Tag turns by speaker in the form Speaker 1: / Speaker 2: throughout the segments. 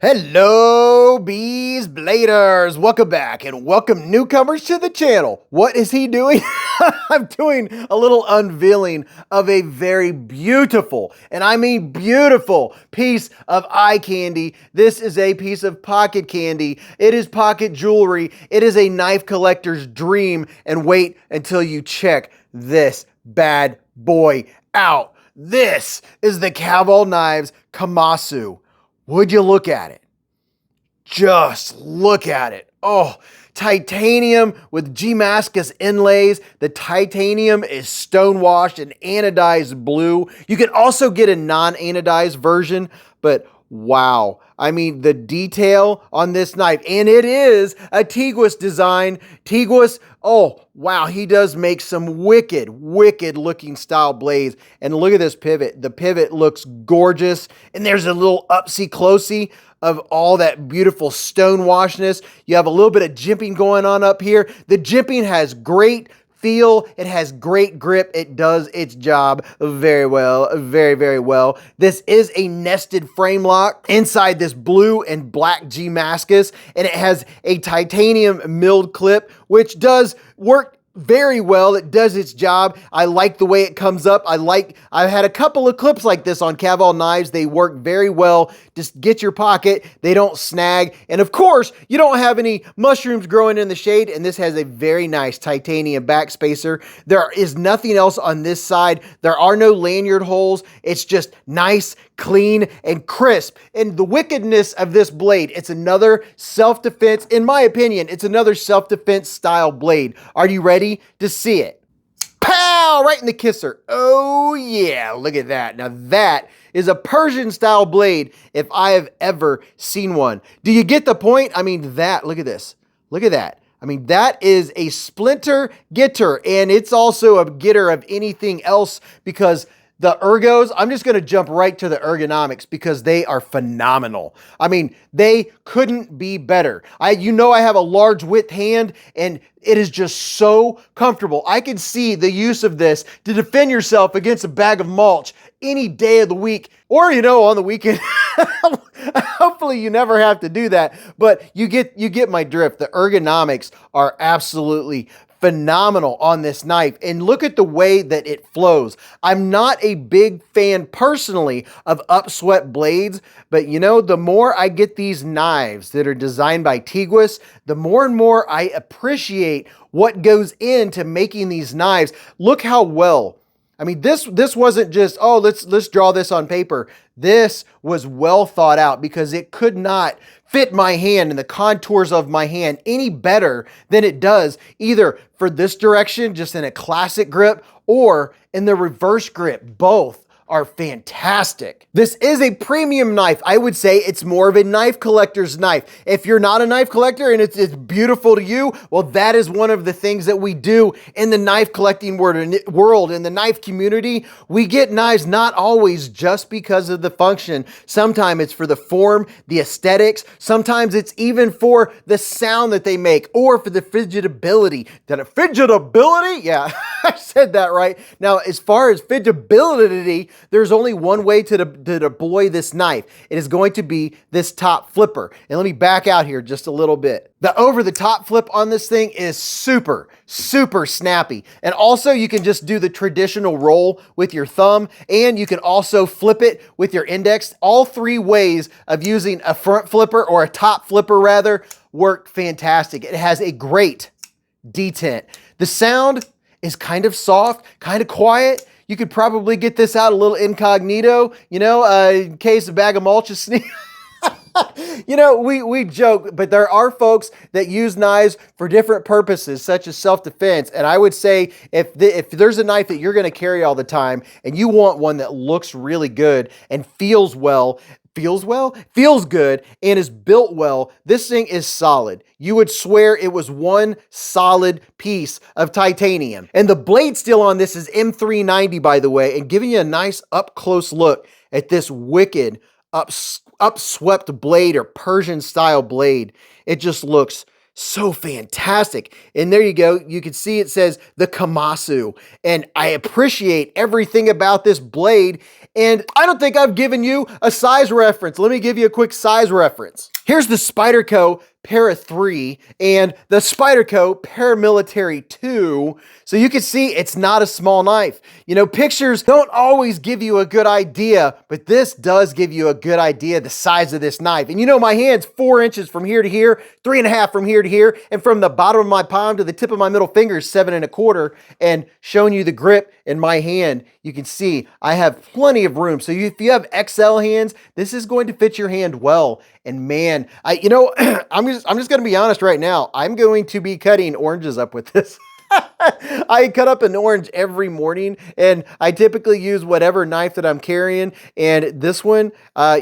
Speaker 1: Hello, Beez Bladers. Welcome back and welcome newcomers to the channel. What is he doing? I'm doing a little unveiling of a very beautiful, and I mean beautiful, piece of eye candy. This is a piece of pocket candy. It is pocket jewelry. It is a knife collector's dream. And wait until you check this bad boy out. This is the Kavol Knives Kamasu. Would you look at it? Just look at it. Oh, titanium with Damascus inlays. The titanium is stonewashed and anodized blue. You can also get a non-anodized version, but wow. I mean, the detail on this knife, and it is a Teguis design. Teguis, oh, wow, he does make some wicked looking style blades. And look at this pivot. The pivot looks gorgeous, and there's a little upsy-closey of all that beautiful stonewashness. You have a little bit of jimping going on up here. The jimping has great feel. It has great grip. It does its job very well, very well. This is a nested frame lock inside this blue and black Damascus, and it has a titanium milled clip, which does work very well. It does its job. I like the way it comes up. I've had a couple of clips like this on Kavol knives. They work very well. Just get your pocket. They don't snag. And of course, you don't have any mushrooms growing in the shade. And this has a very nice titanium backspacer. There is nothing else on this side. There are no lanyard holes. It's just nice, clean, and crisp. And the wickedness of this blade, it's another self-defense, in my opinion, it's another self-defense style blade. Are you ready to see it? Pow! Right in the kisser. Oh yeah, look at that. Now that is a Persian style blade if I have ever seen one. Do you get the point? I mean, look at this. Look at that. I mean, that is a splinter getter, and it's also a getter of anything else because the ergos, I'm just going to jump right to the ergonomics because they are phenomenal. I mean, they couldn't be better. I have a large width hand and it is just so comfortable. I can see the use of this to defend yourself against a bag of mulch any day of the week or, on the weekend. Hopefully you never have to do that, but you get my drift. The ergonomics are absolutely phenomenal on this knife, and look at the way that it flows. I'm not a big fan personally of upswept blades, but the more I get these knives that are designed by Teguis, the more and more I appreciate what goes into making these knives. Look how well, I mean, this wasn't just, oh, let's draw this on paper. This was well thought out because it could not fit my hand and the contours of my hand any better than it does either for this direction, just in a classic grip, or in the reverse grip. Both are fantastic. This is a premium knife. I would say it's more of a knife collector's knife. If you're not a knife collector and it's beautiful to you, well, that is one of the things that we do in the knife collecting world, in the knife community. We get knives not always just because of the function. Sometimes it's for the form, the aesthetics. Sometimes it's even for the sound that they make or for the fidgetability. Fidgetability? Yeah, I said that right. Now, as far as fidgetability, there's only one way to deploy this knife. It is going to be this top flipper. And let me back out here just a little bit. The over-the-top flip on this thing is super snappy. And also you can just do the traditional roll with your thumb, and you can also flip it with your index. All three ways of using a front flipper, or a top flipper rather, work fantastic. It has a great detent. The sound is kind of soft, kind of quiet. You could probably get this out a little incognito, in case a bag of mulch is sneaking. We joke, but there are folks that use knives for different purposes, such as self-defense. And I would say if there's a knife that you're going to carry all the time and you want one that looks really good and feels good, and is built well, this thing is solid. You would swear it was one solid piece of titanium. And the blade steel on this is M390, by the way, and giving you a nice up-close look at this wicked upswept blade or Persian style blade. It just looks So fantastic. And there you go. You can see it says the Kamasu. And I appreciate everything about this blade. And I don't think I've given you a size reference. Let me give you a quick size reference. Here's the Spyderco Para 3 and the Spyderco Paramilitary 2. So you can see it's not a small knife. You know, pictures don't always give you a good idea, but this does give you a good idea the size of this knife. And you know, my hand's 4 inches from here to here, 3.5 from here to here, and from the bottom of my palm to the tip of my middle finger is 7.25. And showing you the grip in my hand, you can see I have plenty of room. So if you have XL hands, this is going to fit your hand well. And man, I'm just going to be honest right now. I'm going to be cutting oranges up with this. I cut up an orange every morning, and I typically use whatever knife that I'm carrying. And this one, I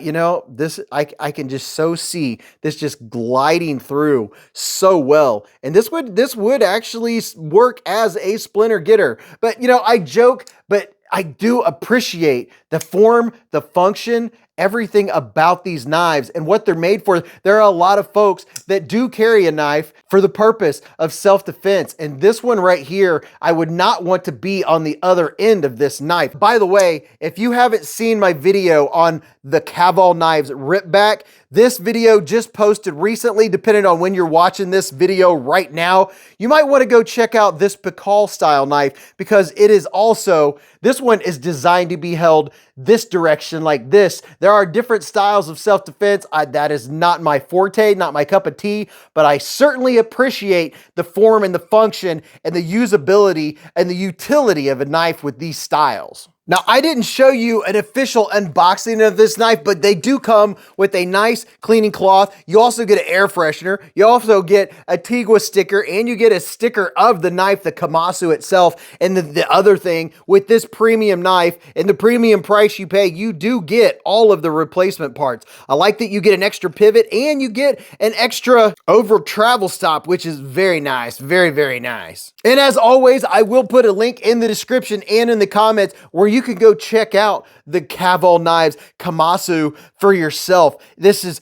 Speaker 1: can just so see this just gliding through so well. And this would actually work as a splinter getter. But I joke, but I do appreciate the form, the function, everything about these knives and what they're made for. There are a lot of folks that do carry a knife for the purpose of self-defense. And this one right here, I would not want to be on the other end of this knife. By the way, if you haven't seen my video on the Kaval knives rip back, this video just posted recently, depending on when you're watching this video right now. You might want to go check out this Pakal style knife because it is also, this one is designed to be held this direction like this. There are different styles of self-defense. That is not my forte, not my cup of tea, but I certainly appreciate the form and the function and the usability and the utility of a knife with these styles. Now, I didn't show you an official unboxing of this knife, but they do come with a nice cleaning cloth. You also get an air freshener. You also get a Tigua sticker, and you get a sticker of the knife, the Kamasu itself. And the other thing, with this premium knife and the premium price you pay, you do get all of the replacement parts. I like that you get an extra pivot and you get an extra over travel stop, which is very nice, very, very nice. And as always, I will put a link in the description and in the comments where you can go check out the Kaval knives Kamasu for yourself. This is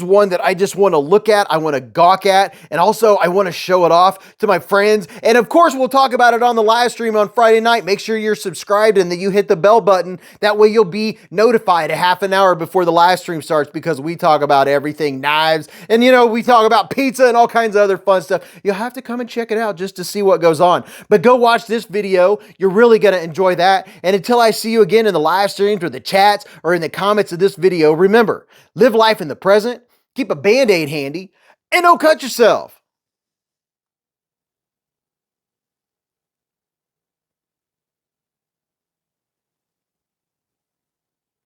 Speaker 1: one that I just want to look at, I want to gawk at, and also I want to show it off to my friends. And of course, we'll talk about it on the live stream on Friday night. Make sure you're subscribed and that you hit the bell button. That way you'll be notified a half an hour before the live stream starts, because we talk about everything knives, and we talk about pizza and all kinds of other fun stuff. You'll have to come and check it out just to see what goes on. But go watch this video. You're really going to enjoy that. And until I see you again in the live streams or the chats or in the comments of this video, remember, live life in the present, keep a Band-Aid handy, and don't cut yourself.